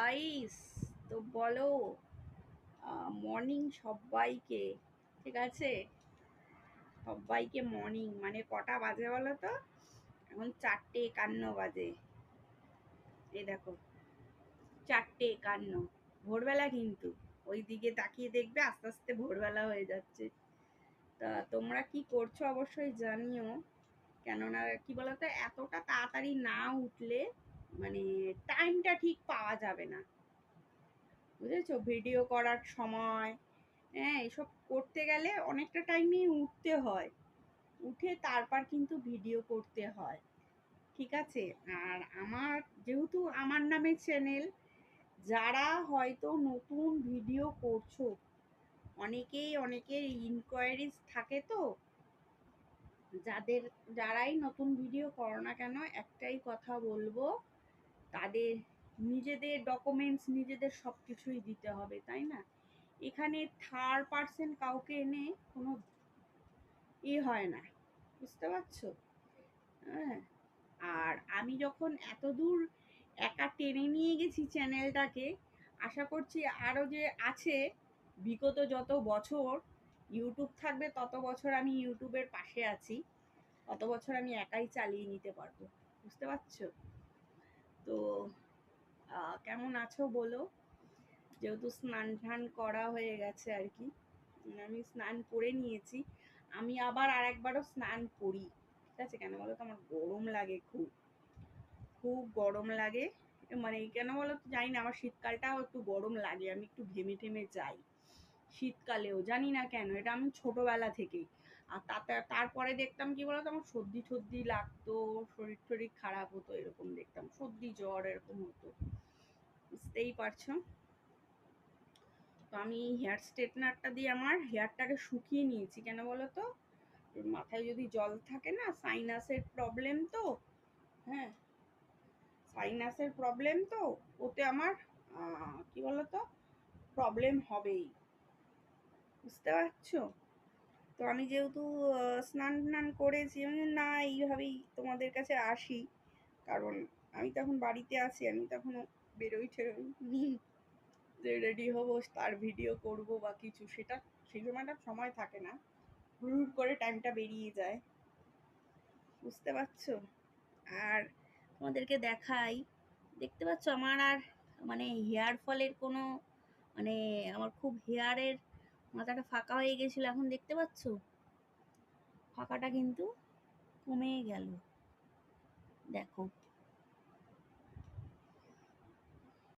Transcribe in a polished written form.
Guys, তো বলো morning সবাইকে। ঠিক আছে, সবাইকে মর্নিং। মানে কটা বাজে বলো তো? এখন 4:51 বাজে। এই দেখো, 4:51, ভোরবেলা কিন্তু। ওই দিকে তাকিয়ে দেখবে আস্তে আস্তে ভোরবেলা হয়ে যাচ্ছে। তা তোমরা কি করছো অবশ্যই জানিও। কেননা কি বলতো, এতটা তাড়াতাড়ি না উঠলে মানে টাইমটা ঠিক পাওয়া যাবে না, বুঝেছো? ভিডিও করার সময়, হ্যাঁ, এসব করতে গেলে অনেকটা টাইমই উঠতে হয়। উঠে তারপর কিন্তু ভিডিও করতে হয়। ঠিক আছে। আর আমার, যেহেতু আমার নামে চ্যানেল, যারা হয়তো নতুন ভিডিও করছো, অনেকের ইনকোয়ারিজ থাকে, তো যারাই নতুন ভিডিও করো না কেন, একটাই কথা বলবো, তাদের নিজেদের ডকুমেন্টস নিজেদের সব কিছুই দিতে হবে, তাই না? এখানে থার্ড পার্সন কাউকে এনে কোনো হয় না, বুঝতে পারছো? হ্যাঁ। আর আমি যখন এত দূর একা টেনে নিয়ে গেছি চ্যানেলটাকে, আশা করছি আরও যে আছে বিগত যত বছর ইউটিউব থাকবে, তত বছর আমি ইউটিউবের পাশে আছি, তত বছর আমি একাই চালিয়ে নিতে পারবো। বুঝতে পারছো? তো কেমন আছো বলো। যেহেতু স্নান টান করা হয়ে গেছে আর কি, আমি স্নান করে নিয়েছি। আমি আবার আরেকবারও স্নান করি। ঠিক আছে, কেন বলো তো, আমার গরম লাগে, খুব খুব গরম লাগে। মানে কেন বলো তো জানি না, আমার শীতকালটাও একটু গরম লাগে, আমি একটু ঘেমে টেমে যাই শীতকালেও, জানি না কেন, এটা আমি ছোটবেলা থেকেই। আর তারপরে দেখতাম কি বলতো, আমার সর্দি ঠর্দি লাগতো, শরীর টরীর খারাপ হতো, এরকম দেখতাম, সর্দি জ্বর এরকম হতো, বুঝতেই পারছো। তো আমি হেয়ার স্ট্রেটনারটা দিয়ে আমার হেয়ারটাকে শুকিয়ে নিয়েছি। কেন বলো তো, মাথায় যদি জল থাকে না, সাইনাসের প্রবলেম তো, হ্যাঁ, সাইনাসের প্রবলেম তো, ওতে আমার কি বলতো প্রবলেম হবেই, বুঝতে পারছো? তো আমি যেহেতু স্নান টান করেছি, আমি না এইভাবেই তোমাদের কাছে আসি, কারণ আমি তখন বাড়িতে আছি, আমি তখন বেরোই টেরোই যে রেডি হবো, তার ভিডিও করব বা কিছু, সেটা সেই সময়টা সময় থাকে না, হুড় করে টাইমটা বেরিয়ে যায়, বুঝতে পারছো? আর তোমাদেরকে দেখাই, দেখতে পাচ্ছ আমার আর মানে হেয়ার ফলের কোনো মানে, আমার খুব হেয়ারের মাথাটা ফাঁকা হয়ে গেছিল, এখন দেখতে পাচ্ছ ফাঁকাটা কিন্তু কমে গেল, দেখো।